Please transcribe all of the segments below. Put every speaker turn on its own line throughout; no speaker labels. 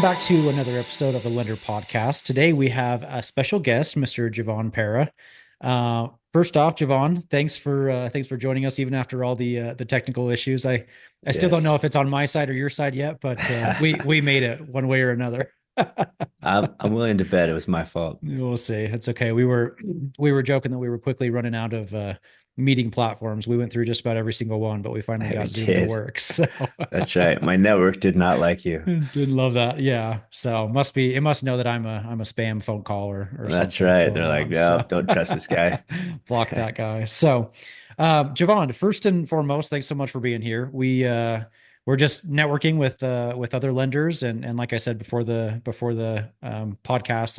Welcome back to another episode of the Lender Podcast. Today we have a special guest, Mr. Jevon Perra. First off, Jevon, thanks for joining us even after all the technical issues. I still don't know
Yes.
if it's on my side or your side yet, but we made it one way or another.
I'm willing to bet it was my fault.
We'll see. It's okay. We were joking that we were quickly running out of meeting platforms. We went through just about every single one, but we finally
We
got Zoom to
did.
work. So
That's right. My network did not like you.
didn't love that. Yeah. So it must know that I'm a spam phone call or
That's
something
right.
going
They're like,
on.
no,
So
don't trust this guy.
block that guy. So Javon, first and foremost, thanks so much for being here. We're just networking with other lenders, and like I said before the podcast,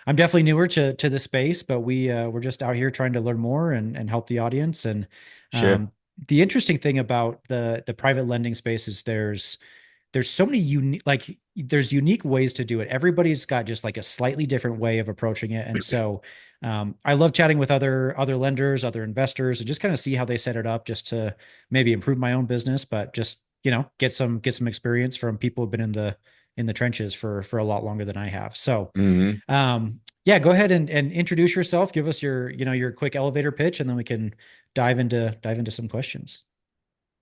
I'm definitely newer to the space, but we're just out here trying to learn more and help the audience. And
Sure.
um, the interesting thing about the private lending space is there's so many unique, like there's unique ways to do it. Everybody's got just like a slightly different way of approaching it. And so I love chatting with other lenders, other investors, and just kind of see how they set it up, just to maybe improve my own business, but just get some experience from people who've been in the trenches for a lot longer than I have. So
hmm
yeah, go ahead and introduce yourself. Give us your quick elevator pitch, and then we can dive into some questions.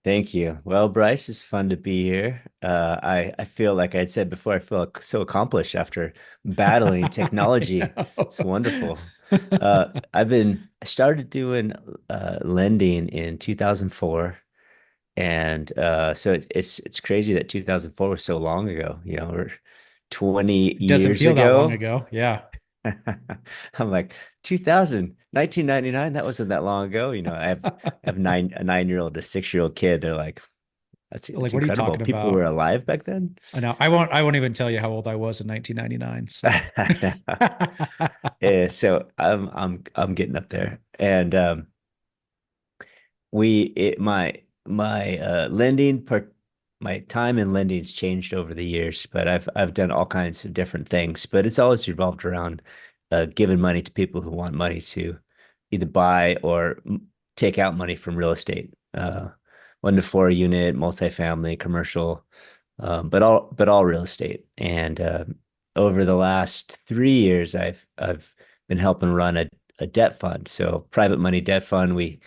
Thank you. Well, Bryce, it's fun to be here. I feel like I said before, I feel so accomplished after battling
I
technology. It's
know.
wonderful. I started doing lending in 2004. And so it's crazy that 2004 was so long ago, or 20
It doesn't
years
feel that long
ago.
ago. Yeah.
I'm like 2000, 1999, that wasn't that long ago. I have a 9-year-old, a 6-year-old kid. They're like, that's
Like, what are you
incredible.
talking
People were
about?
alive back then.
I know. I won't even tell you how old I was in 1999. So
Yeah, so I'm getting up there. And we it my lending part my time in lending's changed over the years, but I've done all kinds of different things, but it's always revolved around giving money to people who want money to either buy or take out money from real estate, 1 to 4 unit, multifamily, commercial, but all real estate. And over the last 3 years, I've been helping run a debt fund, so private money debt fund. We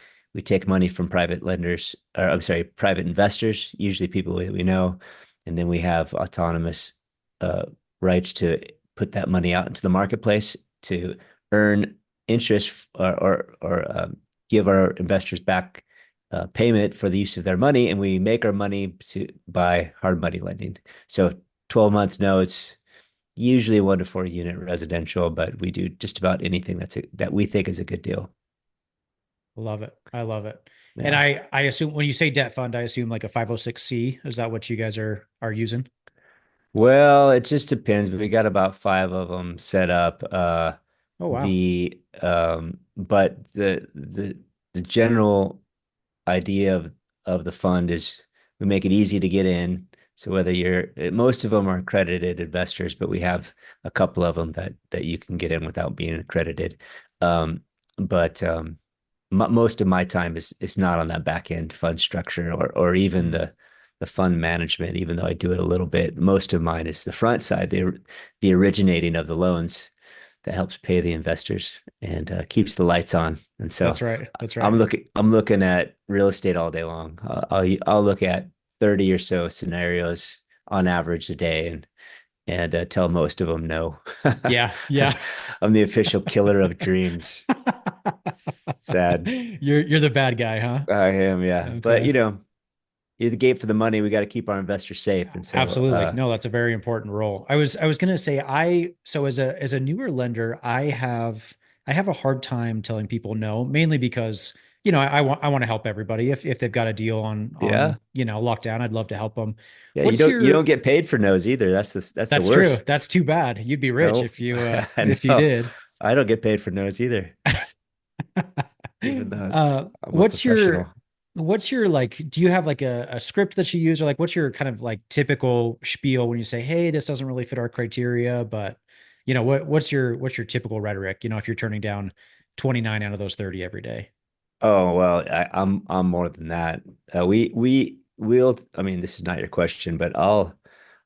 take money from private lenders, or I'm sorry, private investors, usually people we know, and then we have autonomous uh, rights to put that money out into the marketplace to earn interest or give our investors back payment for the use of their money, and we make our money by hard money lending. So 12-month notes, usually 1 to 4 unit residential, but we do just about anything that we think is a good deal.
love it. I love it. And
Yeah.
I assume when you say debt fund, I assume like a 506C. Is that what you guys are using?
Well, it just depends, but we got about five of them set up.
Oh wow.
But the general idea of the fund is we make it easy to get in. So whether most of them are accredited investors, but we have a couple of them that you can get in without being accredited. But most of my time is not on that back end fund structure or even
Mm.
the fund management, even though I do it a little bit. Most of mine is the front side, the originating of the loans that helps pay the investors and keeps the lights on. And so
That's right. That's
I'm
right.
looking at real estate all day long. I'll look at 30 or so scenarios on average a day and tell most of them no.
Yeah. Yeah.
I'm the official killer of dreams. Sad.
You're the bad guy, huh?
I am, yeah. But
Okay.
you're the gate for the money. We got to keep our investors safe. And so,
Absolutely. No, that's a very important role. I was gonna say so as a newer lender, I have a hard time telling people no, mainly because I want to help everybody. If they've got a deal on
yeah,
lockdown, I'd love to help them.
yeah. You
What's
don't
your
get paid for no's either. That's the
That's true.
worst.
That's too bad. You'd be rich
No,
if you
I
if you
know.
did.
I don't get paid for no's either, even though I'm a
What's your
professional.
like, do you have like a script that you use, or like what's your kind of like typical spiel when you say, hey, this doesn't really fit our criteria, but what's your typical rhetoric, if you're turning down 29 out of those 30 every day?
Oh well, I'm more than that. We'll. I mean, this is not your question, but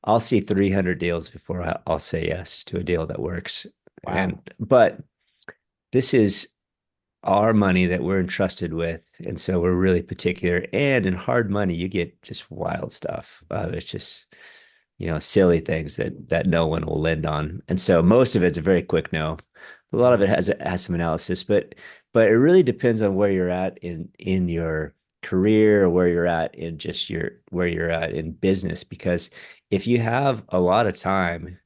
I'll see 300 deals before I'll say yes to a deal that works.
Wow.
But this is our money that we're entrusted with. And so we're really particular. And in hard money, you get just wild stuff. It's just, silly things that no one will lend on. And so most of it's a very quick no. A lot of it
Mm,
has some analysis, but it really depends on where you're at in your career, or where you're at in just your where you're at in business. Because if you have a lot of time,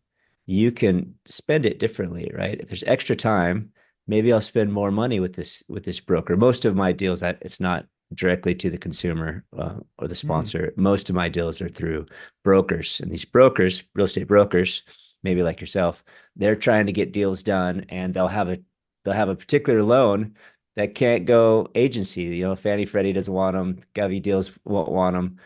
you can spend it differently, right? If there's extra time, maybe I'll spend more money with this broker. Most of my deals, that it's not directly to the consumer or the
mm,
sponsor. Most of my deals are through brokers, and these brokers, real estate brokers, maybe like yourself, they're trying to get deals done, and they'll have a particular loan that can't go agency. Fannie Freddie doesn't want them. Govy deals won't want them.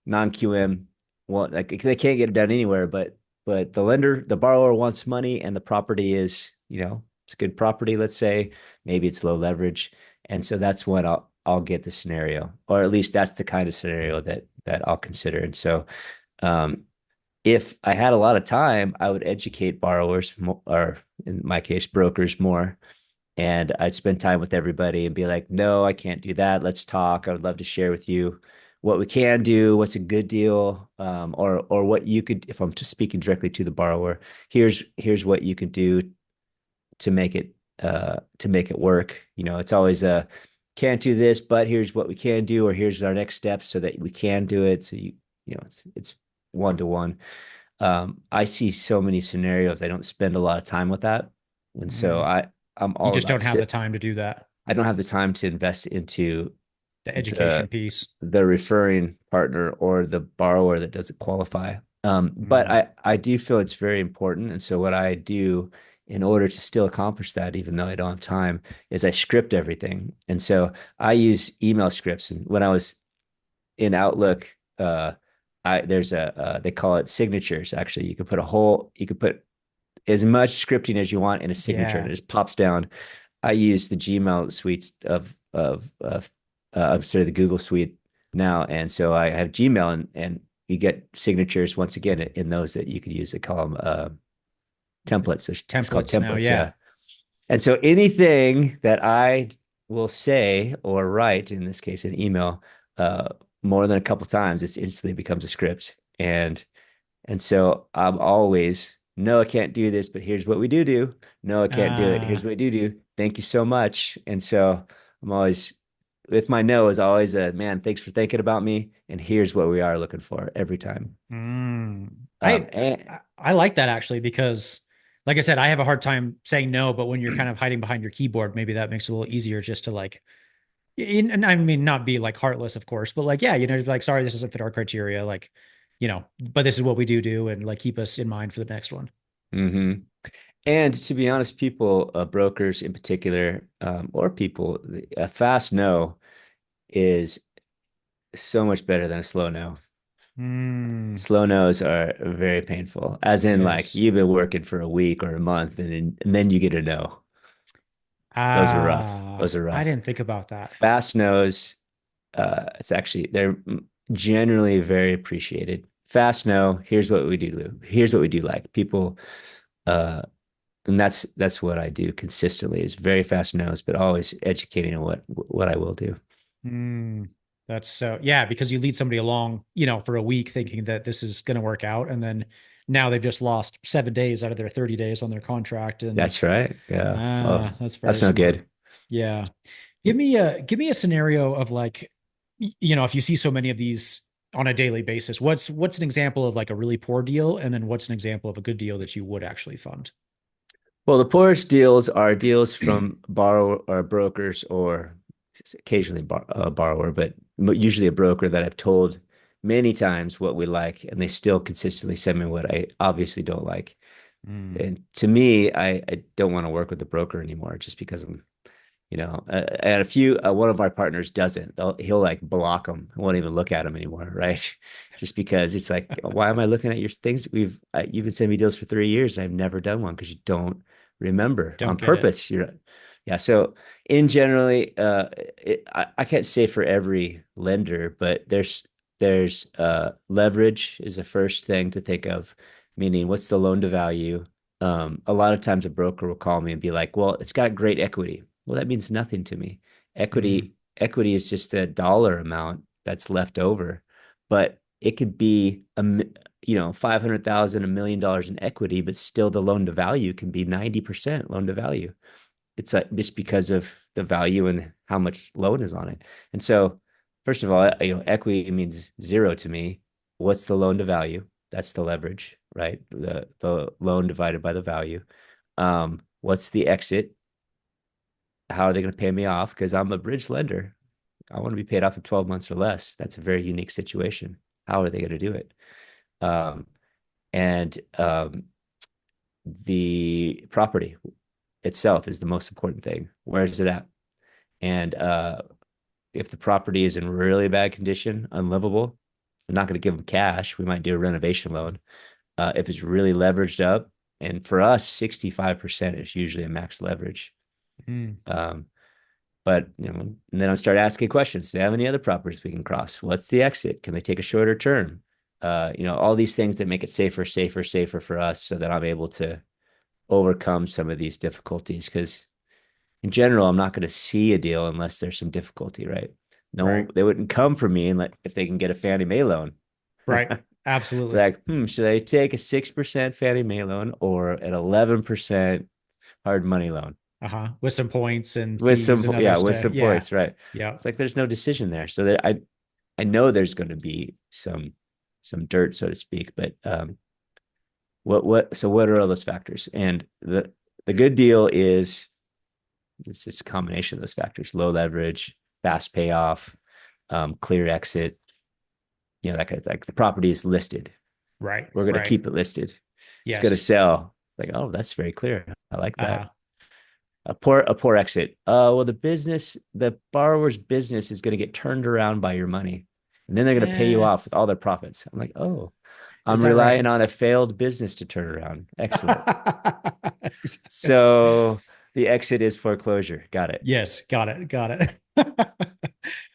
Non QM won't. Like, they can't get it done anywhere, but the borrower wants money, and the property is, it's a good property, let's say. Maybe it's low leverage. And so that's when I'll get the scenario, or at least that's the kind of scenario that I'll consider. And so um, if I had a lot of time, I would educate borrowers or in my case, brokers more. And I'd spend time with everybody and be like, no, I can't do that. Let's talk. I would love to share with you what we can do, what's a good deal, or what you could, if I'm just speaking directly to the borrower, here's what you can do to make it work. It's always a can't do this, but here's what we can do, or here's our next steps so that we can do it. So it's one to one. I see so many scenarios. I don't spend a lot of time with that, and so
mm.
I'm
You
all
just
about
don't have the
sit.
time to do that.
I don't have the time to invest into
The education
the
piece.
the referring partner or the borrower that doesn't qualify. But
Mm,
I do feel it's very important. And so what I do in order to still accomplish that, even though I don't have time, is I script everything. And so I use email scripts. And when I was in Outlook, there's they call it signatures. Actually, you could put as much scripting as you want in a signature, and
yeah.
it just pops down. I use the Gmail suites of sorry, the Google suite now, and so I have Gmail, and you get signatures once again in those that you could use. They call them templates. It's called
Templates now.
templates,
Yeah.
yeah. And so anything that I will say or write, in this case, an email, uh, more than a couple times, it instantly becomes a script. And so I'm always, no, I can't do this, but here's what we do do. No, I can't do it. Here's
Uh,
what we do do. Thank you so much. And so I'm always, with my no is always a man, thanks for thinking about me. And here's what we are looking for every time.
mm.
Um, and
I like that actually because, like I said, I have a hard time saying no, but when you're kind of hiding behind your keyboard, maybe that makes it a little easier just to like, and I mean, not be like heartless, of course, but like, yeah, like, sorry, this doesn't fit our criteria. Like, but this is what we do and like keep us in mind for the next one.
mhm. And to be honest, people, brokers in particular, or people, a fast no is so much better than a slow no.
Mm,
Slow no's are very painful, as in like
yes.
you've been working for a week or a month, and then you get a no. Those are rough. Those are
I
rough.
didn't think about that.
Fast no's, they're generally very appreciated. Fast no, here's what we do. Here's what we do like. People, uh, and that's what I do consistently is very fast no's, but always educating on what I will do.
Mm, that's so, yeah, because you lead somebody along, for a week thinking that this is going to work out. And then now they've just lost 7 days out of their 30 days on their contract. And
That's right. Yeah. Oh,
that's very
that's no
smart.
good.
Yeah. Give me a scenario of like, if you see so many of these on a daily basis, what's an example of like a really poor deal? And then what's an example of a good deal that you would actually fund?
Well, the poorest deals are deals from borrower or brokers, or occasionally borrower, but usually a broker that I've told many times what we like, and they still consistently send me what I obviously don't like.
Mm,
And to me, I don't want to work with the broker anymore just because and a few, one of our partners doesn't. He'll like block them. Won't even look at them anymore, right? Just because it's like, why am I looking at your things? You've been sending me deals for 3 years, and I've never done one because you don't remember on
don't get it.
purpose. Yeah. So in generally, I can't say for every lender, but There's leverage is the first thing to think of, meaning what's the loan to value. A lot of times a broker will call me and be like, well, it's got great equity. Well, that means nothing to me.
Mm,
Equity is just the dollar amount that's left over, but it could be 500,000, $1 million in equity, but still the loan to value can be 90% loan to value. It's just because of the value and how much loan is on it. And so, first of all, equity means zero to me. What's the loan to value? That's the leverage, right? The loan divided by the value. What's the exit? How are they going to pay me off? Because I'm a bridge lender. I want to be paid off in 12 months or less. That's a very unique situation. How are they going to do it? Um, and The property itself is the most important thing. Where is it at? And if the property is in really bad condition, unlivable, I'm not going to give them cash. We might do a renovation loan. If it's really leveraged up, and for us, 65% is usually a max leverage.
mm,
Um, but and then I'll start asking questions. Do they have any other properties we can cross? What's the exit? Can they take a shorter term? All these things that make it safer for us, so that I'm able to overcome some of these difficulties. Because in general, I'm not going to see a deal unless there's some difficulty, right?
right.
No, they wouldn't come for me if they can get a Fannie Mae loan.
Right.
It's
Absolutely.
like, should I take a 6% Fannie Mae loan or an 11% hard money loan
Uh-huh. With some points and fees and
yeah,
others
with
to,
some
yeah.
points, right?
Yeah.
It's like there's no decision there. So that I know there's going to be some dirt, so to speak. But what are all those factors? And the good deal is it's just a combination of those factors: low leverage, fast payoff, clear exit. That kind of like the property is listed.
Right.
We're going to
Right.
keep it listed. It's going to
Yes.
sell. Like, oh, that's very clear. I like that.
Uh-huh.
A poor exit. Well, the borrower's business is going to get turned around by your money, and then they're going to pay you
Eh,
off with all their profits. I'm like, oh,
is
I'm
that
relying
right?
on a failed business to turn around. Excellent. So the exit is foreclosure. Got it.
Yes, got it. Got it.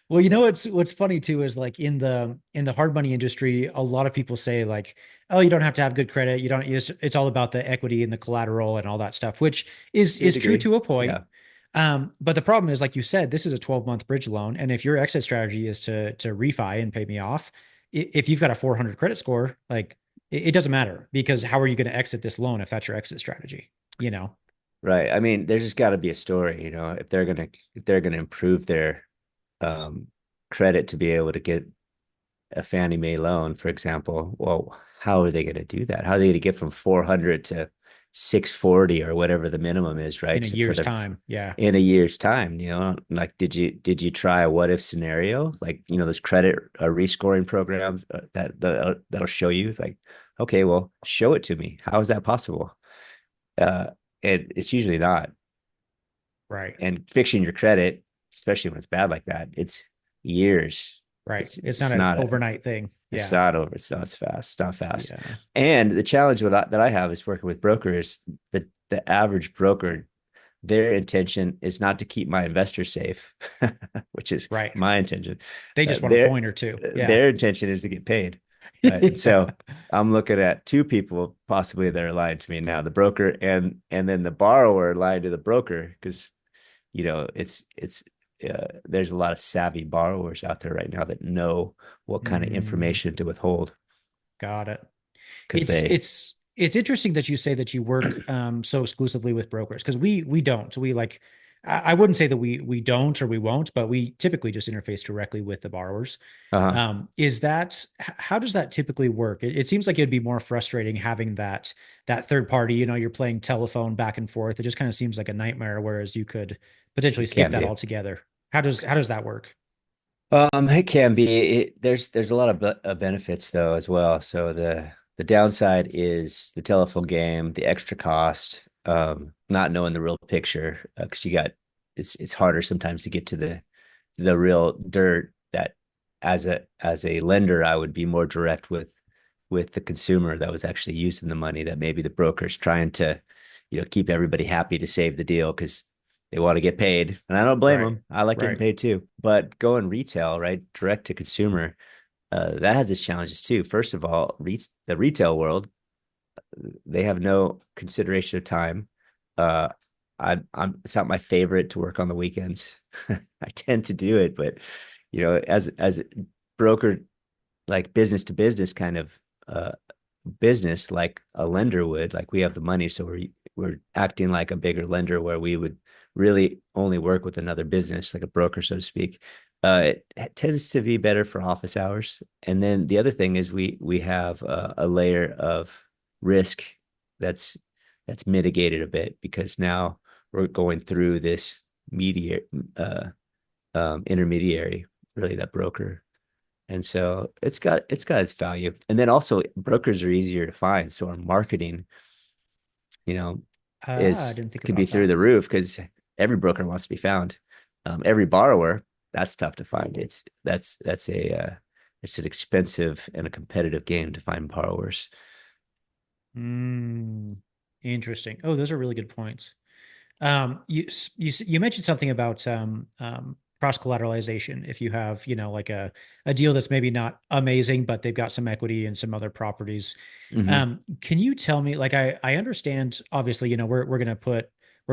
Well, what's funny too is like in the hard money industry, a lot of people say like, oh, you don't have to have good credit. You don't, it's all about the equity and the collateral and all that stuff, which
To a
is true
degree.
to a point.
Yeah.
But the problem is, like you said, this is a 12-month bridge loan. And if your exit strategy is to refi and pay me off, if you've got a 400 credit score, like it doesn't matter because how are you going to exit this loan if that's your exit strategy? You know?
Right. I mean, there's just got to be a story, if they're gonna improve their um, credit to be able to get a Fannie Mae loan, for example. Well, how are they going to do that? How are they going to get from 400 to 640 or whatever the minimum is, right?
In a
For
year's
the
time. Yeah.
in a year's time, like did you try a what if scenario? Like, those credit rescoring programs that'll show you. It's like, okay, well, show it to me. How is that possible? Uh, and it's usually not.
Right.
And fixing your credit, especially when it's bad like that, it's years.
Right.
It's
It's not
it's
an
not a
overnight thing.
it's
Yeah.
not over. It's not as fast. It's not fast.
Yeah.
And the challenge that I have is working with brokers. The average broker, their intention is not to keep my investors safe, which is
Right.
my intention.
They
Uh,
just want a
their
point or two. Yeah.
their intention is to get paid, right? And
Yeah.
so I'm looking at two people possibly that are lying to me now: the broker and then the borrower lying to the broker, because it's there's a lot of savvy borrowers out there right now that know what kind of
Mm,
information to withhold
got it.
because
It's
they
it's it's interesting that you say that you work so exclusively with brokers because we don't. We like I wouldn't say that we don't or we won't, but we typically just interface directly with the borrowers.
uh-huh.
Is that how does that typically work? It seems like it'd be more frustrating having that third party. You're playing telephone back and forth. It just kind of seems like a nightmare. Whereas you could potentially
It
skip
can
that
be.
altogether. How does that work?
It can be. There's a lot of benefits though as well. So the downside is the telephone game, the extra cost, not knowing the real picture, because it's harder sometimes to get to the real dirt. That as a lender, I would be more direct with the consumer that was actually using the money. That maybe the broker's trying to, keep everybody happy to save the deal because they want to get paid, and I don't blame
Right.
them. I like getting
Right.
paid too. But going retail, right, direct to consumer, that has its challenges too. First of all, the retail world, they have no consideration of time. Uh, it's not my favorite to work on the weekends. I tend to do it, but as a broker, like business to business kind of uh, business, like a lender would, like we have the money, so we're acting like a bigger lender where we would really only work with another business, like a broker, so to speak. It tends to be better for office hours. And then the other thing is we have a layer of risk that's that's mitigated a bit because now we're going through this media intermediary, really that broker. And so it's got its value. And then also brokers are easier to find. So our marketing, you know,
I
is
didn't think
could be
about
through
that.
the roof because every broker wants to be found. Every borrower, that's tough to find. It's an expensive and a competitive game to find borrowers.
Mm, interesting. Oh, those are really good points. You mentioned something about cross collateralization. If you have, like a deal that's maybe not amazing, but they've got some equity and some other properties.
Mm-hmm.
Can you tell me, like, I understand, obviously, we're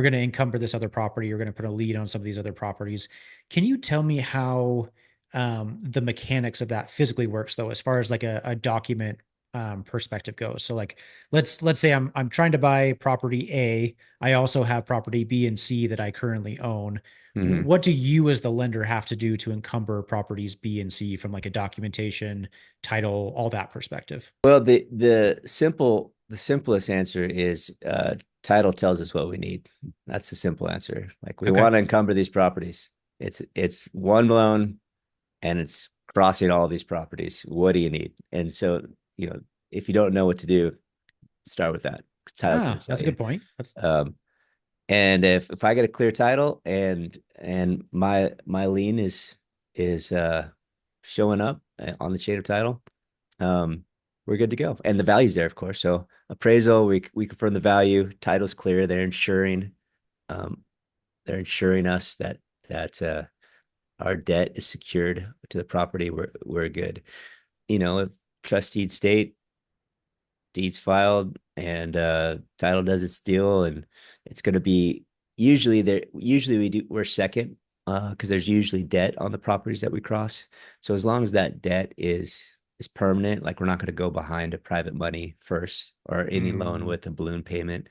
gonna encumber this other property. You're gonna put a lien on some of these other properties. Can you tell me how the mechanics of that physically works, though, as far as like a document perspective goes? So, like, let's say I'm trying to buy property A. I also have property B and C that I currently own.
Mm-hmm.
What do you as the lender have to do to encumber properties B and C from like a documentation, title, all that perspective?
Well, the simplest answer is title tells us what we need. That's the simple answer. Like we
Okay.
want to encumber these properties. It's one loan and it's crossing all these properties. What do you need? And so, you know, if you don't know what to do, start with that. Title's going
Ah,
to tell
that's a
you.
good point. That's
Um, and if I get a clear title and my lien is showing up on the chain of title, um, we're good to go. And the value's there, of course. So appraisal, we confirm the value, title's clear. Um, they're insuring us that our debt is secured to the property. We're good. If trust deed state, deeds filed, and title does its deal, and it's going to be usually there. Usually we're second because there's usually debt on the properties that we cross. So as long as that debt is permanent, like we're not going to go behind a private money first or any loan
mm,
with a balloon payment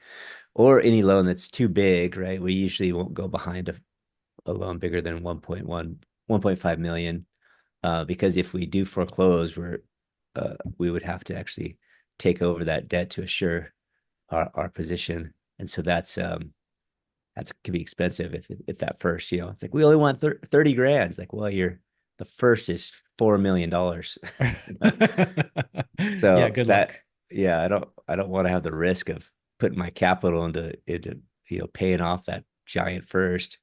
or any loan that's too big, right? We usually won't go behind a loan bigger than 1.1, 1.5 million. Because if we do foreclose, we would have to actually take over that debt to assure our position, and so that's can be expensive if that first, it's like we only want 30 grand. It's like, well, the first is $4 million.
yeah,
So
good
that,
luck
yeah, I don't want to have the risk of putting my capital into paying off that giant first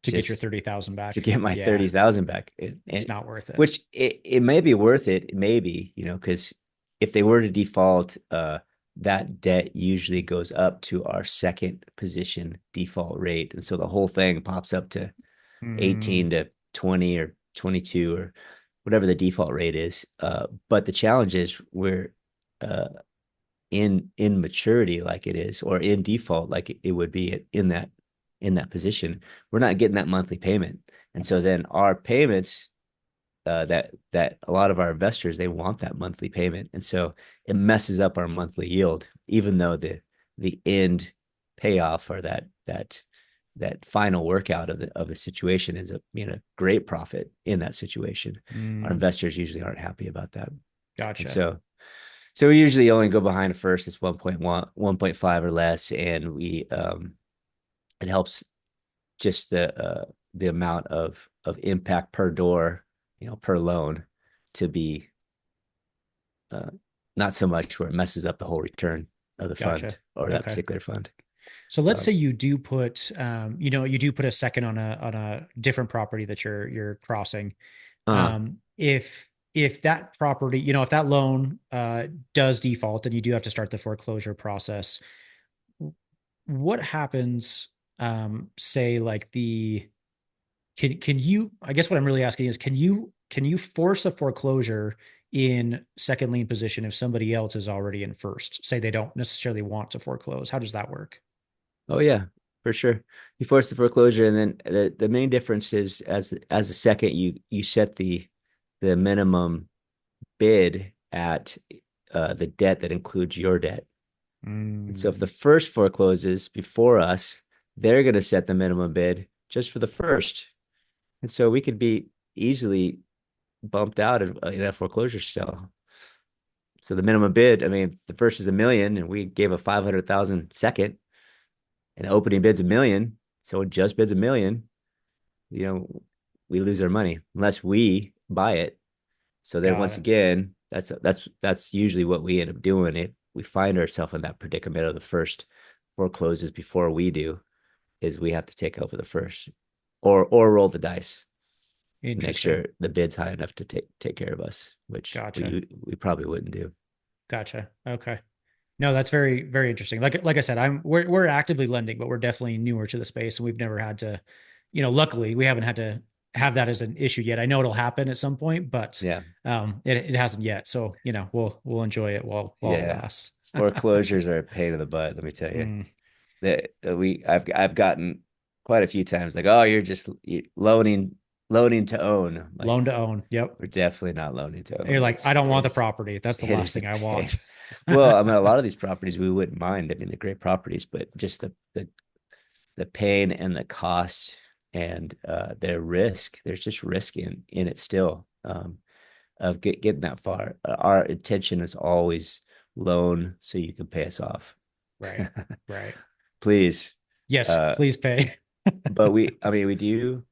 to get your
just
30,000
to
back.
get my
Yeah,
30,000 back.
it's not worth it.
Which it may be worth it, maybe, because if they were to default, that debt usually goes up to our second position default rate. And so the whole thing pops up to
Mm,
18 to 20 or 22 or whatever the default rate is. But the challenge is we're uh, in maturity like it is, or in default like it would be in that position. We're not getting that monthly payment. And so then our payments, that a lot of our investors, they want that monthly payment, and so it messes up our monthly yield, even though the end payoff or that final workout of the situation is a great profit in that situation. Our
mm,
investors usually aren't happy about that, and
gotcha.
so we usually only go behind a first. It's 1.1, 1.5 or less, and we it helps just the amount of impact per door, per loan, to be uh, not so much where it messes up the whole return of the
Gotcha.
fund or that
Okay.
particular fund.
So let's say
Um,
you do put, you do put a second on a different property that you're crossing.
uh,
If that property, if that loan does default and you do have to start the foreclosure process, what happens? Say like the can you? I guess what I'm really asking is, can you can you force a foreclosure in second lien position if somebody else is already in first? Say they don't necessarily want to foreclose. How does that work?
Oh yeah, for sure. You force the foreclosure, and then the main difference is as a second, you set the minimum bid at the debt that includes your debt. And so if the
Mm,
first forecloses before us, they're going to set the minimum bid just for the first. And so we could be easily bumped out of in a foreclosure sale. So the minimum bid, I mean, the first is 1 million, and we gave a 500,000 second, and the opening bid's 1 million. So it just bids 1 million. You know, we lose our money unless we buy it. So then
got
once
it.
again, that's usually what we end up doing. If we find ourselves in that predicament of the first forecloses before we do, is we have to take over the first, or roll the dice, make
Interesting.
sure the bid's high enough to take care of us, which
Gotcha.
we probably wouldn't do.
Gotcha. Okay. No, that's very, very interesting. Like I said, we're actively lending, but we're definitely newer to the space and we've never had to, luckily we haven't had to have that as an issue yet. I know it'll happen at some point, but
Yeah,
it hasn't yet. So, we'll enjoy it while it
yeah.
lasts.
Foreclosures are a pain in the butt. Let me tell you
Mm,
that I've gotten quite a few times like, oh, you're loaning to own. I'm like,
loan to own. Yep.
we're definitely not loaning to
You're
own.
like, I
It's
don't want the
it's
property. That's the
it
last
is a
thing I
pain.
want.
Well, I mean, a lot of these properties we wouldn't mind. I mean, they're great properties, but just the pain and the cost and their risk. There's just risk in it still, of getting that far. Our intention is always loan so you can pay us off.
Right. Right.
Please.
Yes,
Uh,
please pay.
but I mean, we do.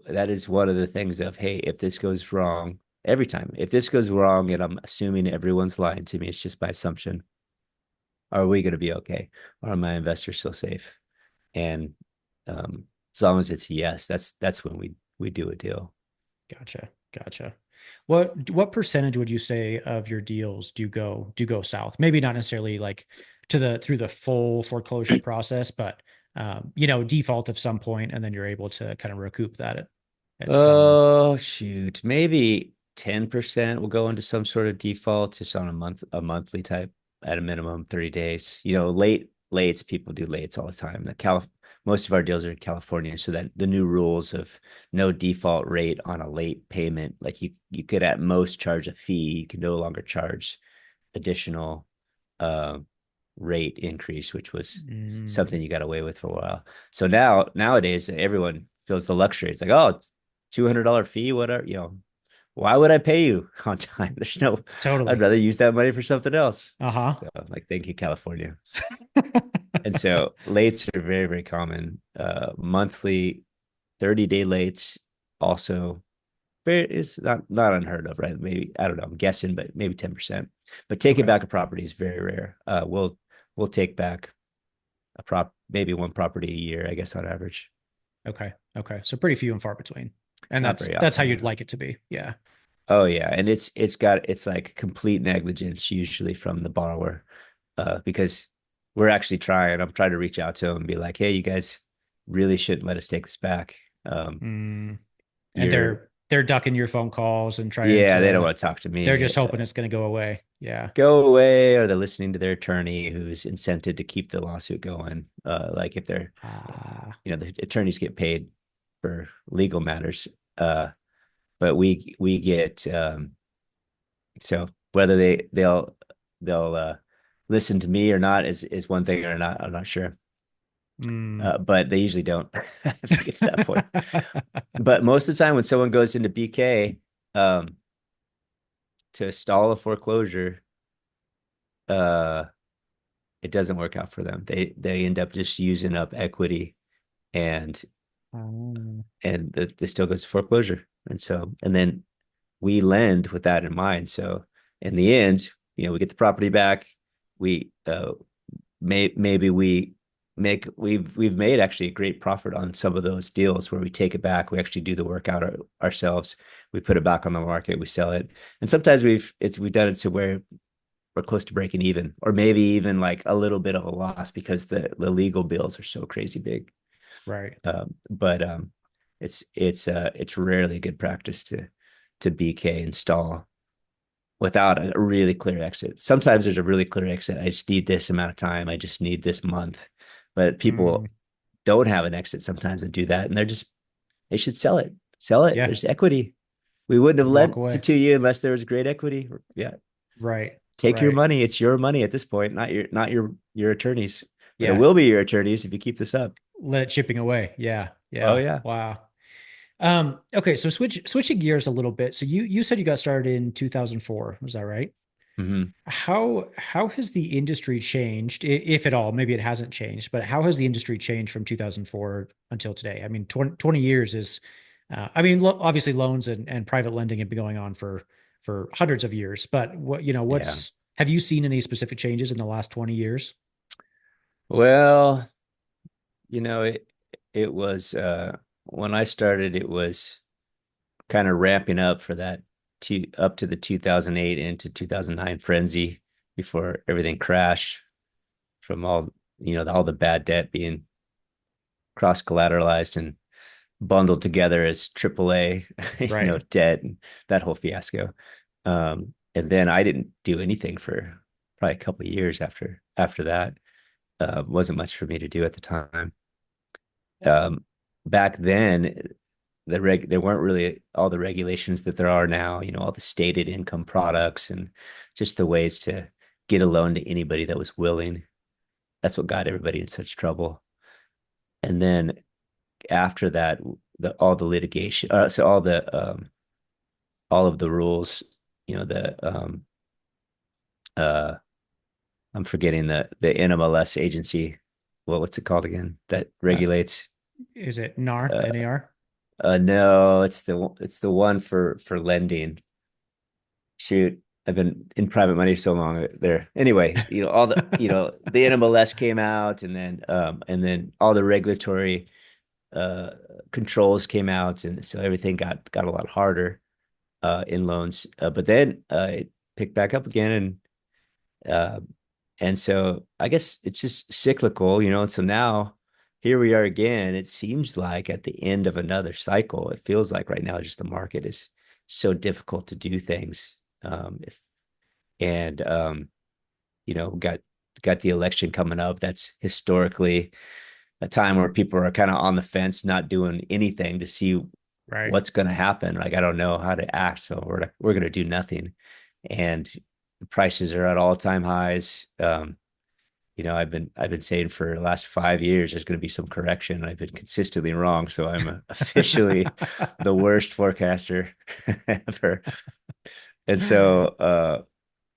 That is one of the things of, hey, if this goes wrong, every time, if this goes wrong, and I'm assuming everyone's lying to me, it's just by assumption. Are we going to be okay? Are my investors still safe? And as long as it's yes, that's when we do a deal.
Gotcha. Gotcha. What percentage would you say of your deals do go south? Maybe not necessarily like to the through the full foreclosure process, but default of some point, and then you're able to kind of recoup that at some.
Oh shoot, maybe 10% will go into some sort of default, just on a monthly type at a minimum 30 days. Lates, people do lates all the time. Most of our deals are in California, so that the new rules of no default rate on a late payment, like you could at most charge a fee, you can no longer charge additional uh, rate increase, which was
Mm,
something you got away with for a while. So nowadays everyone feels the luxury. It's like, oh, it's $200 fee, whatever. Why would I pay you on time? There's no. I'd
totally.
rather use that money for something else.
Uh-huh.
So I'm like, thank you, California. And so lates are very, very common. Monthly 30-day lates also very, it's not unheard of, right? Maybe, I don't know, I'm guessing, but maybe 10%. But taking
Okay.
back a property is very rare. We'll take back maybe one property a year, I guess, on average.
Okay. Okay. So pretty few and far between. And
Not
that's
very
that's how
often,
you'd
yeah.
like it to be. Yeah.
Oh yeah, and it's like complete negligence usually from the borrower, because we're actually trying. I'm trying to reach out to them and be like, hey, you guys really shouldn't let us take this back.
Mm, and
You're
they're ducking your phone calls and trying
Yeah, they don't
to
want to talk to
they're
me.
just hoping it's going to go away. Yeah.
Go away, or they're listening to their attorney who's incented to keep the lawsuit going. Like if they're,
Ah,
the attorneys get paid for legal matters. But we get, so whether they'll listen to me or not is one thing, or not. I'm not sure.
mm.
But they usually don't. If it gets to that point. But most of the time, when someone goes into BK, um, to stall a foreclosure, uh, it doesn't work out for them. They end up just using up equity, and
Oh,
it still goes to foreclosure. And then we lend with that in mind. So in the end, we get the property back. We maybe we've made actually a great profit on some of those deals where we take it back. We actually do the work out ourselves. We put it back on the market. We sell it, and sometimes we've done it to where we're close to breaking even, or maybe even like a little bit of a loss because the legal bills are so crazy big.
right.
But it's rarely good practice to BK install without a really clear exit. Sometimes there's a really clear exit. I just need this amount of time. I just need this month. But
Mm,
people don't have an exit sometimes and do that. And they should sell it. Sell it.
yeah.
There's equity. We wouldn't have
Walk
lent to
away.
2U unless there was great equity. Yeah.
Right.
Take your
Right.
money. It's your money at this point, not your attorneys. But it
Yeah.
will be your attorneys if you keep this up.
Let it chipping away. Yeah.
Oh
Yeah.
yeah.
Wow. Okay, so switching gears a little bit. So you said you got started in 2004, was that right?
Mm-hmm.
How has the industry changed, if at all? Maybe it hasn't changed, but how has the industry changed from 2004 until today? I mean, 20 years is, I mean, obviously loans and private lending have been going on for hundreds of years, but
Yeah.
have you seen any specific changes in the last 20 years?
Well, it was when I started, it was kind of ramping up for that up to the 2008 into 2009 frenzy before everything crashed from all the bad debt being cross collateralized and bundled together as AAA,
Right.
debt and that whole fiasco. And then I didn't do anything for probably a couple of years after that. Wasn't much for me to do at the time. Um, Back then, there weren't really all the regulations that there are now. All the stated income products and just the ways to get a loan to anybody that was willing. That's what got everybody in such trouble. And then after that, all the litigation, so all of the rules, the uh, I'm forgetting the NMLS agency. What's it called again? That
Uh,
regulates.
is it NAR, the
Uh,
NAR?
no, it's the one for lending. Shoot, I've been in private money so long there. Anyway, all the NMLS came out, and then all the regulatory uh controls came out, and so everything got a lot harder in loans. But then it picked back up again, uh, and so I guess it's just cyclical. So now here we are again. It seems like at the end of another cycle. It feels like right now just the market is so difficult to do things. If and got the election coming up. That's historically a time where people are kind of on the fence, not doing anything to see
Right.
what's going to happen. Like I don't know how to act, so we're going to do nothing, and the prices are at all time highs. I've been saying for the last 5 years there's going to be some correction. I've been consistently wrong, so I'm officially the worst forecaster ever. And so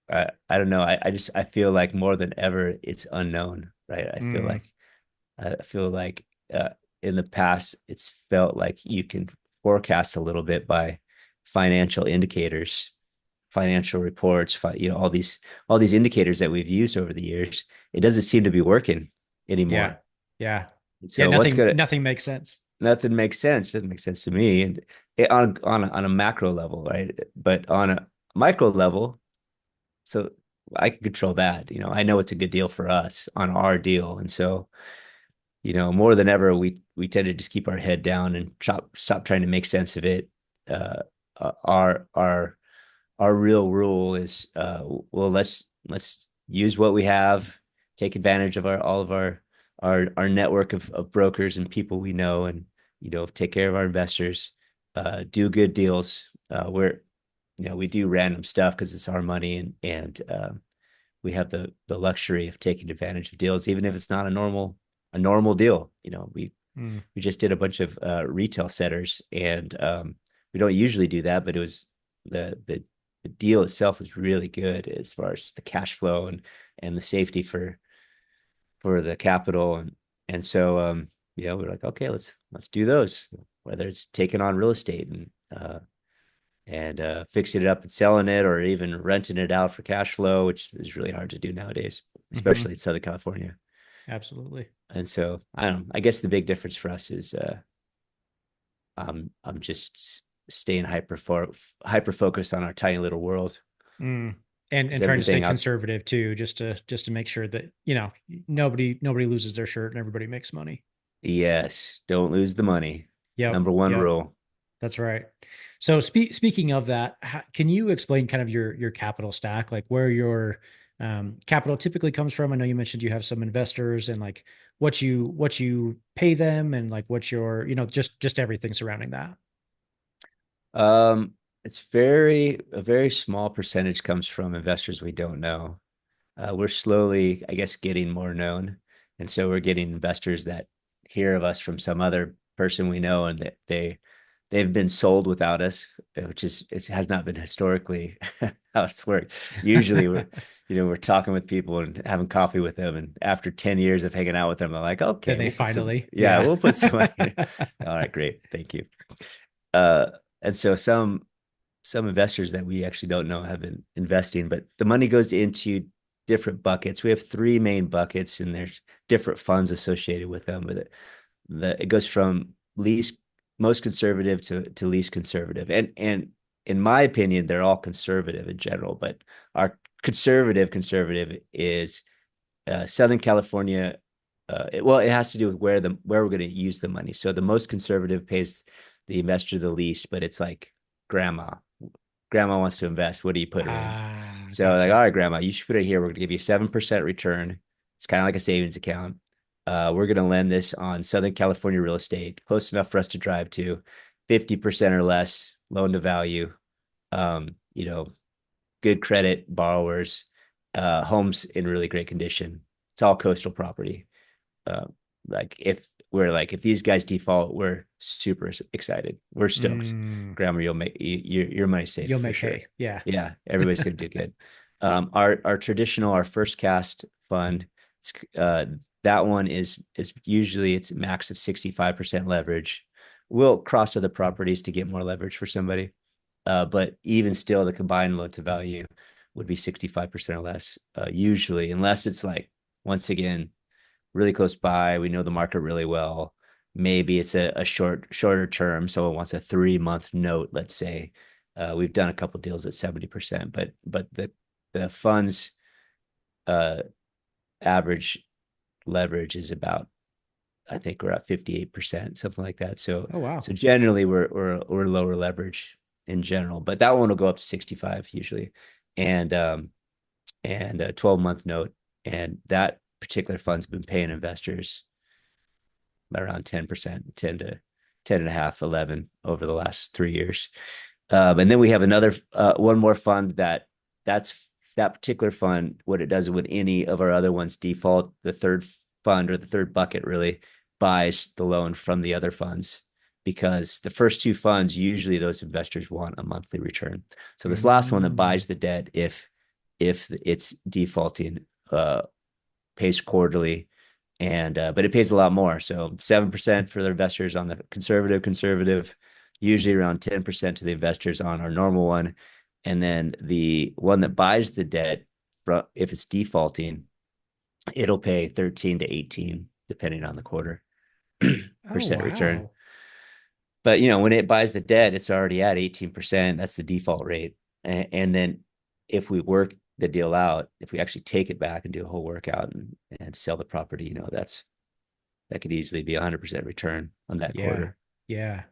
I don't know. I feel like more than ever it's unknown, right? I feel
Mm,
like I feel like in the past it's felt like you can forecast a little bit by financial indicators, financial reports, all these indicators that we've used over the years. It doesn't seem to be working
yeah.
anymore.
Yeah. Yeah.
So what's
Nothing,
gonna
nothing makes sense.
nothing makes sense. Doesn't make sense to me. And on a macro level, right? But on a micro level, so I can control that. I know it's a good deal for us on our deal. And so, more than ever, we tend to just keep our head down and stop trying to make sense of it. Uh, our real rule is, well, let's use what we have, take advantage of all of our network of brokers and people we know, and take care of our investors, do good deals. We do random stuff because it's our money, and we have the luxury of taking advantage of deals, even if it's not a normal deal.
Mm,
We just did a bunch of retail setters, and we don't usually do that, but it was the deal itself was really good as far as the cash flow and the safety for the capital, and so we're like, okay, let's do those, whether it's taking on real estate and fixing it up and selling it, or even renting it out for cash flow, which is really hard to do nowadays,
hmm.
especially in Southern California.
Absolutely.
And so I don't know. I guess the big difference for us is I'm just staying hyper focused on our tiny little world
Mm. And
because
trying to stay
everything else.
conservative too, just to make sure that, nobody loses their shirt and everybody makes money.
Yes, don't lose the money.
Yep.
Number one
Yep.
rule.
That's right. So speaking of that, can you explain kind of your capital stack, like where your capital typically comes from? I know you mentioned you have some investors and like what you pay them and like what your, just everything surrounding that.
Um, it's a very small percentage comes from investors we don't know. We're slowly, I guess, getting more known. And so we're getting investors that hear of us from some other person we know and that they've been sold without us, which is it has not been historically how it's worked. Usually we're talking with people and having coffee with them. And after 10 years of hanging out with them, they're like,
Then
okay,
they finally,
yeah,
yeah.
we'll put some money in. All right, great. Thank you. Uh, and so some investors that we actually don't know have been investing, but the money goes into different buckets. We have three main buckets, and there's different funds associated with them. With it goes from least most conservative to least conservative, and in my opinion, they're all conservative in general. But our conservative is Southern California. It has to do with where we're going to use the money. So the most conservative pays the investor the least, but it's like grandma grandma wants to invest. What do you put her in?
Ah,
So like, all
gotcha.
right, grandma, you should put it here. We're going to give you 7% return. It's kind of like a savings account. We're going to lend this on Southern California real estate, close enough for us to drive to, 50% or less loan to value. Um, you know, good credit borrowers, homes in really great condition. It's all coastal property. Uh, if these guys default, we're super excited. We're stoked.
Mm,
Grandma, you'll make your money safe
you'll
for
make
sure.
hay. Yeah.
Yeah, everybody's gonna do good. Our traditional, our first cast fund, uh, that one is usually it's a max of 65% leverage. We'll cross other properties to get more leverage for somebody. But even still, the combined loan to value would be 65% or less, usually, unless it's like, once again, really close by. We know the market really well. Maybe it's a shorter term. Someone wants a 3 month note, let's say. We've done a couple deals at 70%, but the funds uh, average leverage is about, I think we're at 58%, something like that. So
Oh, wow.
so generally we're lower leverage in general, but that one will go up to 65 usually. And a 12-month note. And that particular fund's been paying investors around 10%, 10 to 10 and a half, 11 over the last 3 years. And then we have another one more fund that's that particular fund. What it does with any of our other ones default, the third fund or the third bucket really buys the loan from the other funds, because the first two funds, usually those investors want a monthly return. So this last one that
Mm.
buys the debt, if it's defaulting, pays quarterly, and but it pays a lot more. So 7% for the investors on the conservative, usually around 10% to the investors on our normal one, and then the one that buys the debt, if it's defaulting, it'll pay 13 to 18 depending on the quarter
Oh,
percent return.
wow.
But when it buys the debt, it's already at 18%. That's the default rate. And then if we work the deal out, if we actually take it back and do a whole workout and sell the property, that could easily be 100% return on that
Yeah.
quarter.
Yeah.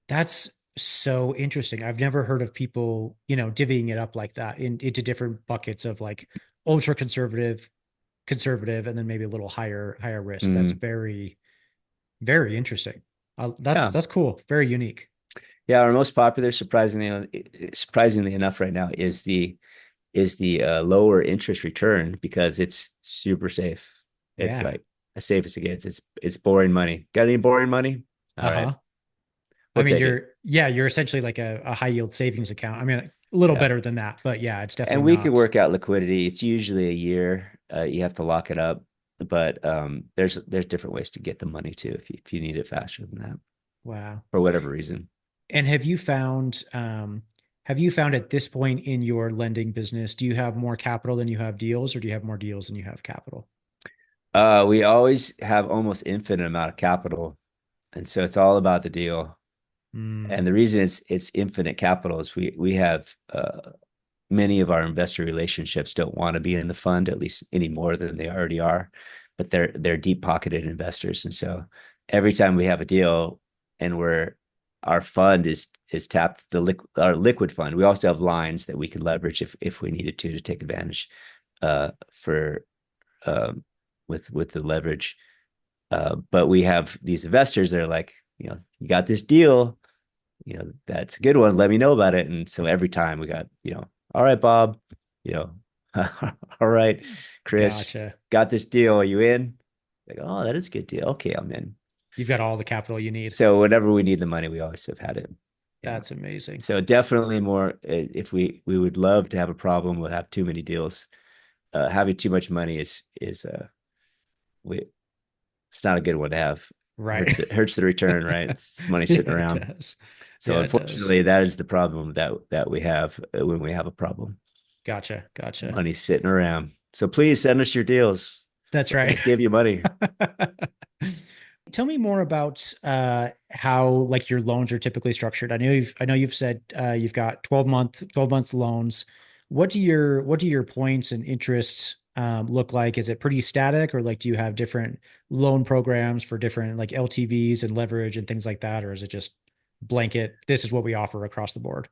That's so interesting. I've never heard of people, divvying it up like that into different buckets of like ultra conservative, conservative, and then maybe a little higher risk. That's
Mm,
very, very interesting. That's
yeah.
that's cool. Very unique.
Yeah. Our most popular, surprisingly enough right now, is the lower interest return, because it's super safe. It's
Yeah.
like as safe as it gets. It's boring money. Got any boring money? All right.
Uh-huh. I
We'll
mean,
take it.
you're essentially like a high yield savings account. I mean, a little
Yeah.
better than that, but yeah, it's definitely
And we could
not.
work out liquidity. It's usually a year. You have to lock it up, but there's different ways to get the money too if you need it faster than that
Wow.
for whatever reason.
And have you found at this point in your lending business, do you have more capital than you have deals, or do you have more deals than you have capital?
We always have almost infinite amount of capital, and so it's all about the deal.
Mm,
And the reason it's infinite capital is we have many of our investor relationships don't want to be in the fund, at least any more than they already are, but they're deep pocketed investors. And so every time we have a deal and we're our fund is tapped our liquid fund. We also have lines that we can leverage if we needed to take advantage for um, with the leverage. But we have these investors that are like, you got this deal, that's a good one. Let me know about it. And so every time we got, all right, Bob, you know, all right, Chris,
Gotcha.
got this deal. Are you in? Like, oh, that is a good deal. Okay, I'm in.
You've got all the capital you need.
So whenever we need the money, we always have had it. Yeah.
That's amazing.
So definitely more. If we would love to have a problem, we'll have too many deals. Having too much money is we it's not a good one to have.
Right.
Hurts the return, right? It's money
Yeah,
sitting
it
around.
does.
So
Yeah, it does.
unfortunately, that is the problem that we have when we have a problem.
Gotcha. Gotcha.
Money sitting around. So please send us your deals.
That's
Let
right.
us give you money.
Tell me more about how like your loans are typically structured. I know you've said you've got 12 month loans. What do your points and interests look like? Is it pretty static, or like do you have different loan programs for different like LTVs and leverage and things like that, or is it just blanket, this is what we offer across the board?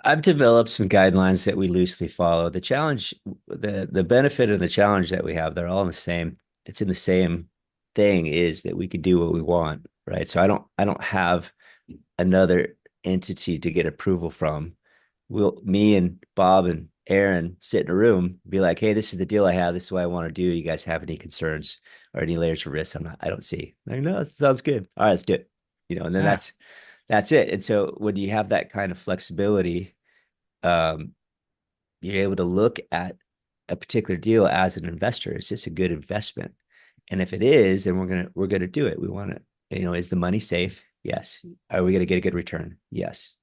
I've developed some guidelines that we loosely follow. The benefit and the challenge that we have, they're all in the same. It's in the same thing is that we could do what we want, right? So I don't have another entity to get approval from. Me and Bob and Aaron sit in a room, be like, hey, this is the deal I have. This is what I want to do. You guys have any concerns or any layers of risk? I don't see. Like, no, that sounds good. All right, let's do it. And then
Ah,
that's it. And so when you have that kind of flexibility, um, you're able to look at a particular deal as an investor. Is this a good investment? And if it is, then we're gonna do it. We want to, is the money safe? Yes. Are we gonna get a good return? Yes.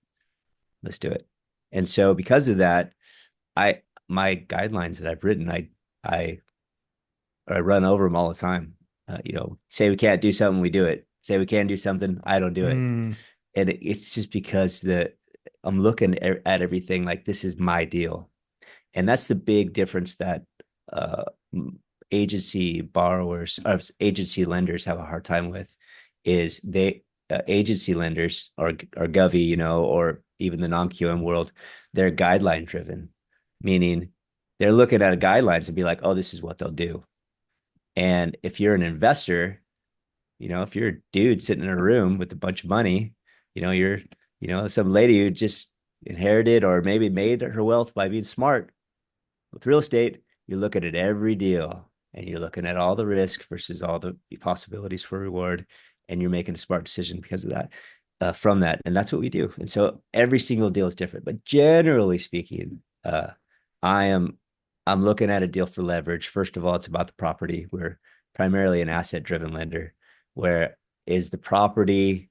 Let's do it. And so because of that, I my guidelines that I've written, I I run over them all the time. Say we can't do something, we do it. Say we can do something, I don't do it.
mm,
And it's just because I'm looking at everything like this is my deal. And that's the big difference that uh, agency borrowers or agency lenders have a hard time with is agency lenders or govy, or even the non-QM world, they're guideline driven, meaning they're looking at a guidelines and be like, oh, this is what they'll do. And if you're an investor, if you're a dude sitting in a room with a bunch of money, you're, some lady who just inherited or maybe made her wealth by being smart. With real estate, you look at it every deal and you're looking at all the risk versus all the possibilities for reward. And you're making a smart decision because of that, from that. And that's what we do. And so every single deal is different. But generally speaking, I am I'm looking at a deal for leverage. First of all, it's about the property. We're primarily an asset driven lender, where is the property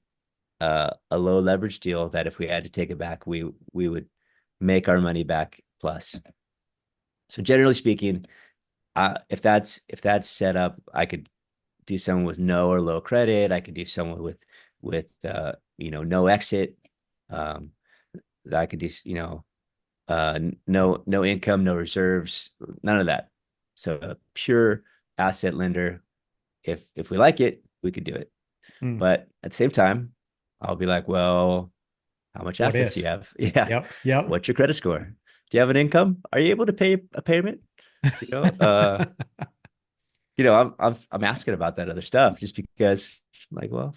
a low leverage deal that if we had to take it back, we would make our money back plus. So generally speaking, if that's set up, I could do someone with no or low credit. I could do someone with no exit. Um, I could do no income, no reserves, none of that. So a pure asset lender. If we like it, we could do it.
mm.
But at the same time, I'll be like, well, how much
What
assets do you
if?
have? Yeah.
Yep. Yep.
What's your credit score? Do you have an income? Are you able to pay a payment? You know, uh, I'm asking about that other stuff just because I'm like, well,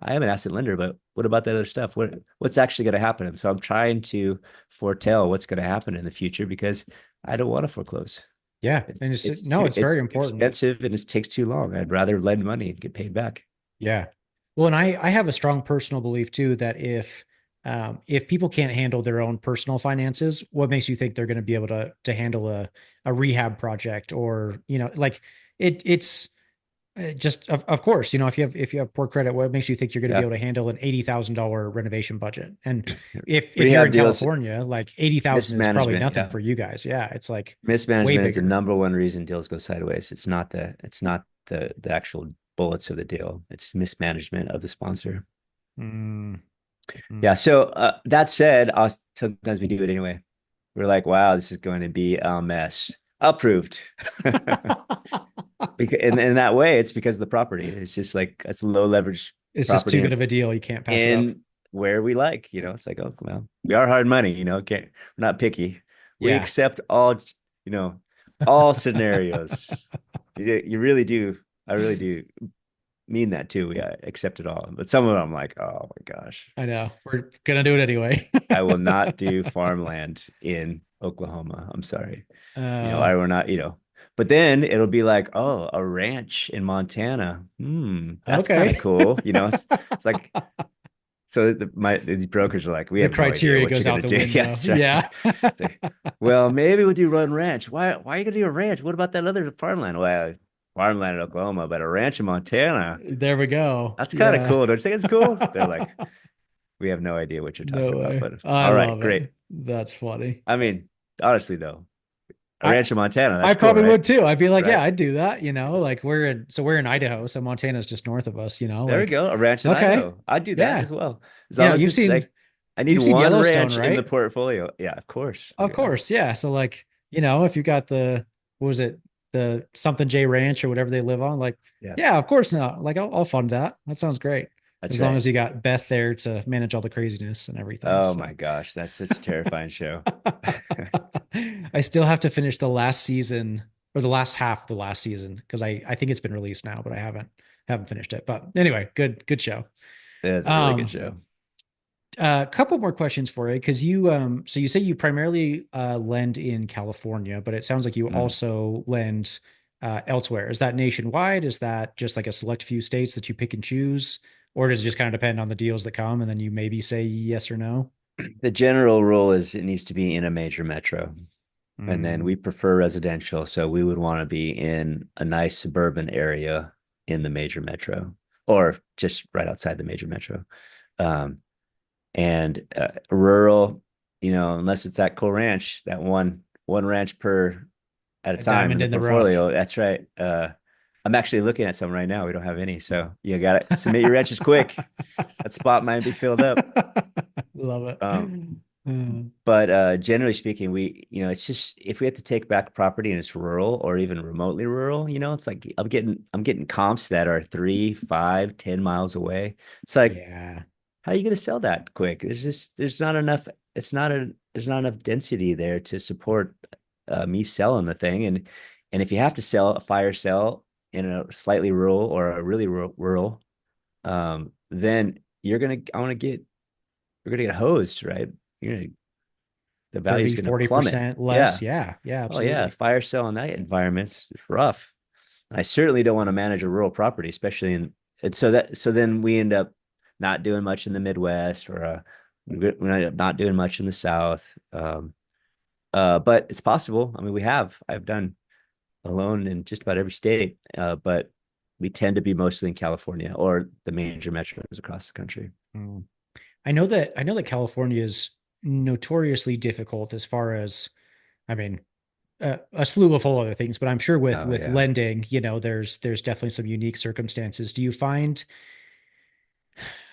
I am an asset lender, but what about that other stuff? What's actually going to happen? And so I'm trying to foretell what's going to happen in the future because I don't want to foreclose.
Yeah.
It's
And
it's
no,
too
it's very
it's
important.
expensive and it takes too long. I'd rather lend money and get paid back.
Yeah. Well, and I have a strong personal belief too that if people can't handle their own personal finances, what makes you think they're going to be able to handle a rehab project, or like it's just of course, if you have poor credit, what makes you think you're going to be
Yeah.
able to handle an $80,000 renovation budget? And if you're
Rehab
in
deals,
California, like 80,000 is probably
mismanagement.
nothing
Yeah.
for you guys. Yeah, it's like way
Mismanagement is the
bigger.
number one reason deals go sideways. It's not the actual bullets of the deal. It's mismanagement of the sponsor.
Mm,
Yeah.
mm.
So that said, sometimes we do it anyway. We're like, wow, this is going to be a mess. Approved. Because in that way, it's because of the property. It's just like it's a low leverage
It's just too
property,
good of a deal. You can't pass it up.
and where we like, it's like, oh, well, we are hard money, we're not picky. We
Yeah.
accept all, you know, all scenarios. You really do. I really do mean that too. We accept it all. But some of them I'm like, oh my gosh,
I know. We're gonna do it anyway.
I will not do farmland in Oklahoma. I'm sorry.
uh
I will not, but then it'll be like, oh, a ranch in Montana. That's kind of
okay.
cool. It's like, so these brokers are like, we
The
have no idea
criteria
what you're
goes
gonna
out the
do. Yeah,
window.
that's right.
Yeah.
It's like, well, maybe we'll do run ranch. Why are you gonna do a ranch? What about that other farmland? Well, farmland in Oklahoma, but a ranch in Montana.
There we go.
That's kind of
Yeah.
cool. Don't you think it's cool? They're like, we have no idea what you're talking
No
about.
way.
But
I
all right,
love it.
great.
That's funny.
I mean, honestly though, a
I
ranch in Montana,
I
that's cool,
probably
right?
would too. I'd be like, yeah,
Right?
I'd do that, like we're in Idaho, so Montana's just north of us,
There we
like
go. A ranch in
okay.
Idaho. I'd do that as
Yeah.
well. As long as
You've
it's
seen
like, I need
you've seen
one
Yellowstone,
ranch in the
right?
portfolio. Yeah, of course.
Of
Yeah.
course, yeah. So like, if you got the what was it, the something J Ranch or whatever they live on, like,
Yeah.
yeah, of course not. Like I'll fund that. That sounds great.
That's
As long
right.
as you got Beth there to manage all the craziness and everything.
Oh
So
my gosh, that's such a terrifying show.
I still have to finish the last season or the last half of the last season because I think it's been released now, but I haven't finished it. But anyway, good show.
It's a really good
Um,
show.
a couple more questions for you because so you say you primarily lend in California, but it sounds like you
Mm.
also lend elsewhere. Is that nationwide? Is that just like a select few states that you pick and choose, or does it just kind of depend on the deals that come and then you maybe say yes or no?
The general rule is it needs to be in a major metro. And then
Mm,
we prefer residential. So we would want to be in a nice suburban area in the major metro or just right outside the major metro. Um, and rural, unless it's that cool ranch, that one ranch per at a
a
time in
diamond
the
in the rough.
portfolio. That's right. I'm actually looking at some right now. We don't have any, so you got to submit your ranches quick. That spot might be filled up.
Love it.
Um, but generally speaking, it's just if we have to take back property and it's rural or even remotely rural, it's like I'm getting comps that are 3, 5, 10 miles away. It's like,
Yeah.
how are you going to sell that quick? There's not enough. There's not enough density there to support me selling the thing. And if you have to sell a fire sale in a slightly rural or a really rural, then you're gonna get hosed, right? You're gonna The value is
30,
gonna plummet.
40% less.
Yeah.
Yeah. Yeah,
Oh yeah,
absolutely.
fire sale in that environment's rough. I certainly don't want to manage a rural property, especially in and so then we end up not doing much in the Midwest or we end up not doing much in the South. But it's possible. I mean, I've done a loan in just about every state, but we tend to be mostly in California or the major metros across the country.
Mm. I know that California is notoriously difficult as far as, I mean, a slew of whole other things, but I'm sure with
Oh
with
yeah.
lending, there's definitely some unique circumstances. Do you find,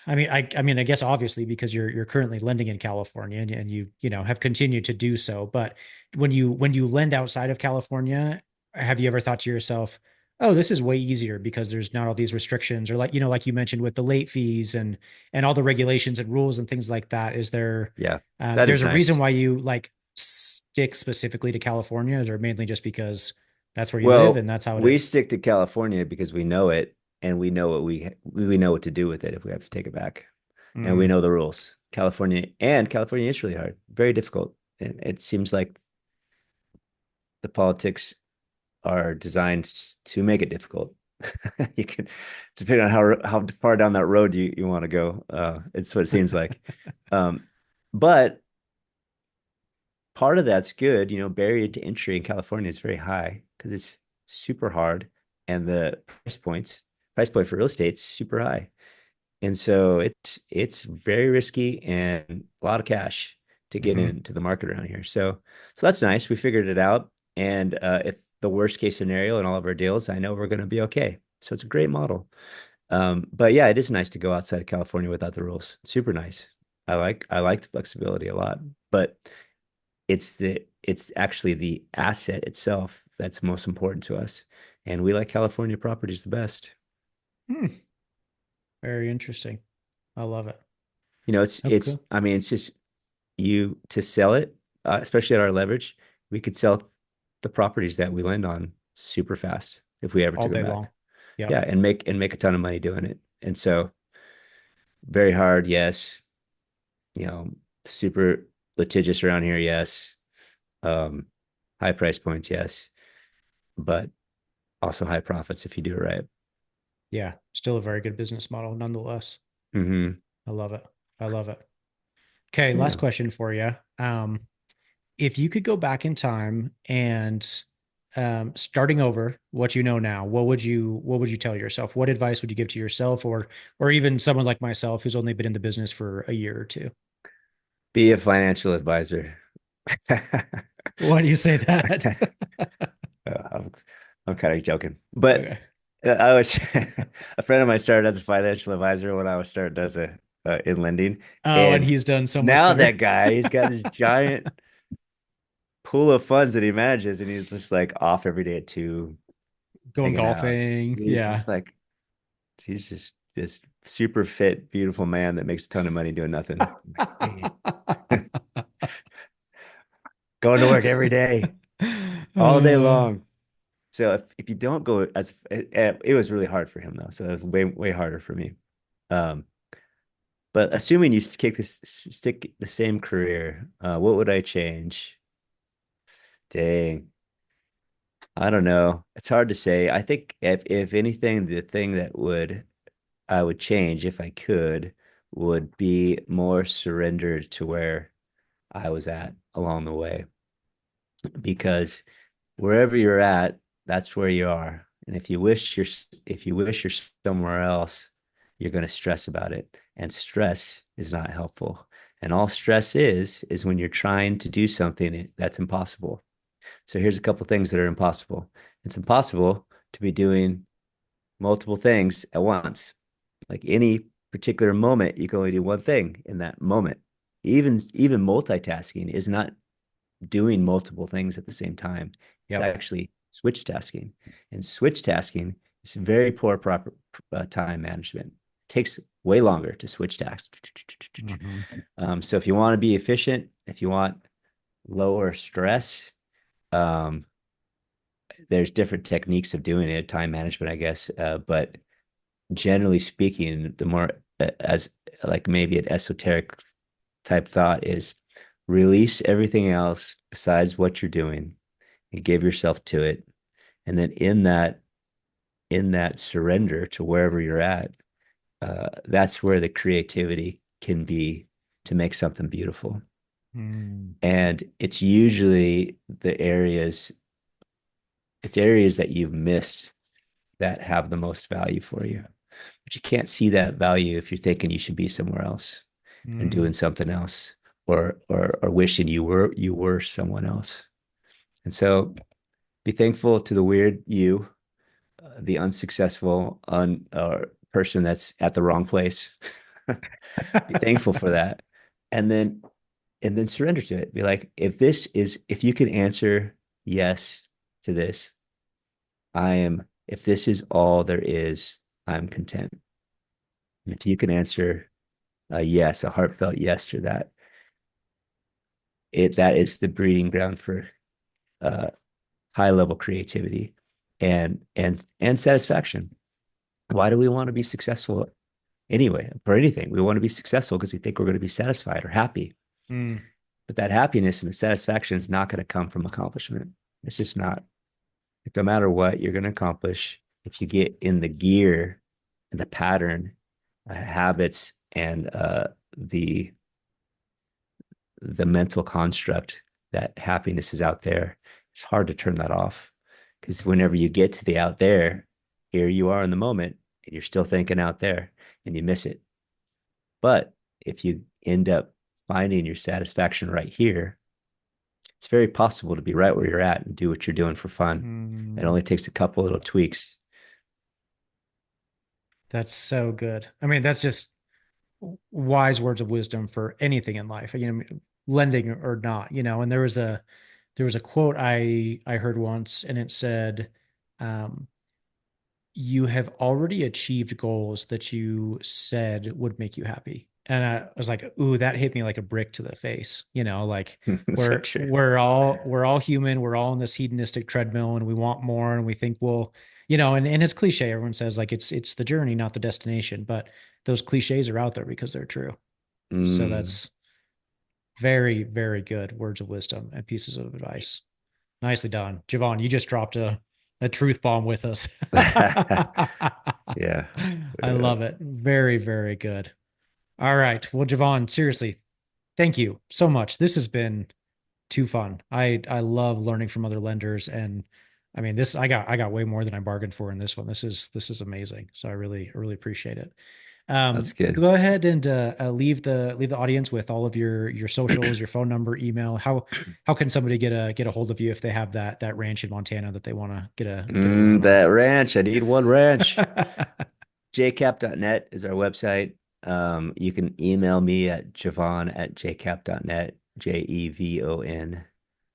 I guess obviously because you're currently lending in California and you have continued to do so, but when you lend outside of California, have you ever thought to yourself, oh, this is way easier because there's not all these restrictions or like you mentioned with the late fees and all the regulations and rules and things like that. Is there
Yeah. That
there's
is
a reason
nice.
why you like stick specifically to California, or mainly just because that's where you live
Well,
and that's how it
we
is?
stick to California because we know it and we know what to do with it if we have to take it back. And we
Mm,
know the rules. California is really hard, very difficult. And it seems like the politics are designed to make it difficult. You can, depending on how far down that road you want to go. It's what it seems like. Um, but part of that's good. Barrier to entry in California is very high because it's super hard, and the price point for real estate is super high, and so it's very risky and a lot of cash to get
mhm.
into the market around here. So that's nice. We figured it out, and if the worst case scenario in all of our deals, I know we're going to be okay. So it's a great model. But yeah, it is nice to go outside of California without the rules. Super nice. I like the flexibility a lot, but it's actually the asset itself that's most important to us. And we like California properties the best.
Hmm. Very interesting. I love it. Okay.
I mean, it's just you to sell it, especially at our leverage, we could sell the properties that we lend on super fast if we ever
All
took them
day
back.
long. Yep.
Yeah, and make a ton of money doing it. And so very hard, yes. You know, super litigious around here, yes. Um, high price points, yes, but also high profits if you do it right.
Yeah. Still a very good business model nonetheless.
Hmm.
I love it. I love it. Okay, last
Yeah.
question for you. If you could go back in time and starting over what you know now, what would you tell yourself? What advice would you give to yourself or even someone like myself who's only been in the business for a year or two?
Be a financial advisor.
Why do you say that?
I'm, I'm kind of joking, but
Okay.
I was a friend of mine started as a financial advisor when I was starting as a in lending,
Oh, and
and
he's done so much
now
better.
that guy he's got this giant pool of funds that he manages, and he's just like off every day at 2,
Going
hanging out.
golfing.
He's
Yeah.
just like he's just this super fit, beautiful man that makes a ton of money doing nothing. I'm like, dang it. Going to work every day, all day
Uh,
long. So if you don't go it was really hard for him though. So it was way harder for me. Um, but assuming you stick the same career, what would I change? Dang, I don't know. It's hard to say. I think if anything, the thing that would I would change if I could would be more surrendered to where I was at along the way. Because wherever you're at, that's where you are. And if you wish you're somewhere else, you're going to stress about it. And stress is not helpful. And all stress is when you're trying to do something that's impossible. So here's a couple things that are impossible. It's impossible to be doing multiple things at once. Like any particular moment, you can only do one thing in that moment. Even multitasking is not doing multiple things at the same time. It's
yep.
actually switch tasking. And switch tasking is very poor proper time management. It takes way longer to switch task.
Mhm.
So if you want to be efficient, if you want lower stress, um, there's different techniques of doing it, time management, I guess. But generally speaking, the more as like maybe an esoteric type thought is release everything else besides what you're doing and give yourself to it. And then in that surrender to wherever you're at, that's where the creativity can be to make something beautiful.
Mm.
And it's areas that you've missed that have the most value for you. But you can't see that value if you're thinking you should be somewhere else and
Mm.
doing something else or wishing you were someone else. And so be thankful to the weird you, the unsuccessful person that's at the wrong place. Be thankful for that. And then surrender to it. Be like, if you can answer yes to this, if this is all there is, I'm content. And if you can answer a yes, a heartfelt yes to that, that is the breeding ground for uh, high level creativity and satisfaction. Why do we want to be successful anyway for anything? We want to be successful because we think we're going to be satisfied or happy.
Mm.
But that happiness and the satisfaction is not going to come from accomplishment. It's just not. No matter what you're going to accomplish, if you get in the gear and the pattern, habits, and the mental construct that happiness is out there, it's hard to turn that off. Because whenever you get to the out there, here you are in the moment, and you're still thinking out there, and you miss it. But if you end up finding your satisfaction right here, it's very possible to be right where you're at and do what you're doing for fun. It
Mm.
only takes a couple little tweaks.
That's so good. I mean, that's just wise words of wisdom for anything in life, lending or not, and there was a quote I heard once, and it said, um, you have already achieved goals that you said would make you happy. and I was like, ooh, that hit me like a brick to the face. Like
So true.
we're all human. We're all in this hedonistic treadmill and we want more and we think we'll, and it's cliche. Everyone says like it's the journey, not the destination, but those cliches are out there because they're true. So
Mm.
that's very, very good words of wisdom and pieces of advice. Nicely done. Jevon, you just dropped a truth bomb with us.
Yeah.
I love it. Very, very good. All right. Well, Jevon, seriously, thank you so much. This has been too fun. I love learning from other lenders, and I mean this I got way more than I bargained for in this one. This is amazing. So I really appreciate it.
That's good.
Go ahead and leave the audience with all of your socials, your phone number, email. How can somebody get a hold of you if they have that ranch in Montana that they want to get a loan on?
That ranch. I need one ranch. jcap.net is our website. You can email me at Jevon@jcap.net, JEVON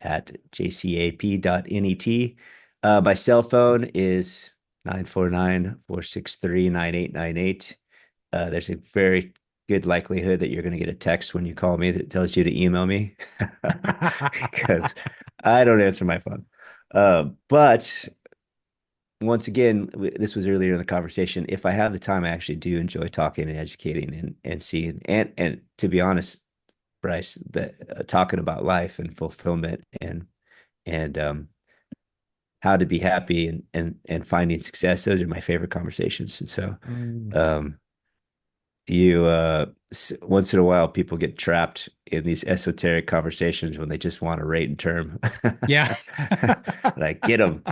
at JCAP.net. My cell phone is 949-463-9898. There's a very good likelihood that you're going to get a text when you call me that tells you to email me because I don't answer my phone. But once again, this was earlier in the conversation. If I have the time, I actually do enjoy talking and educating and seeing and to be honest, Bryce, that talking about life and fulfillment and how to be happy and finding success. Those are my favorite conversations. And so,
Mm.
um, you once in a while people get trapped in these esoteric conversations when they just want a rate and term.
Yeah.
Like, get them,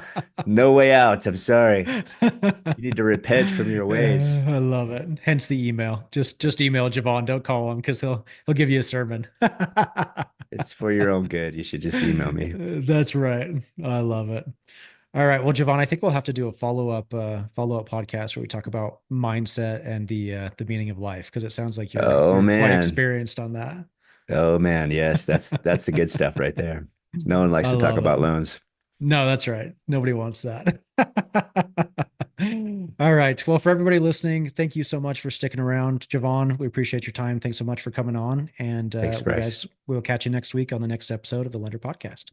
no way out. I'm sorry, you need to repent from your ways.
I love it. Hence the email. Just email Javon. Don't call him because he'll give you a sermon.
It's for your own good. You should just email me.
That's right. I love it. All right. Well, Javon, I think we'll have to do a follow up podcast where we talk about mindset and the meaning of life because it sounds like you're
Oh
you're quite
man.
experienced on that.
Oh man, yes, that's the good stuff right there. No one likes
I
to talk
love it.
about loans.
No, that's right. Nobody wants that. All right. Well, for everybody listening, thank you so much for sticking around, Javon. We appreciate your time. Thanks so much for coming on. And
Thanks,
we
Bryce.
guys, we'll catch you next week on the next episode of the Lender Podcast.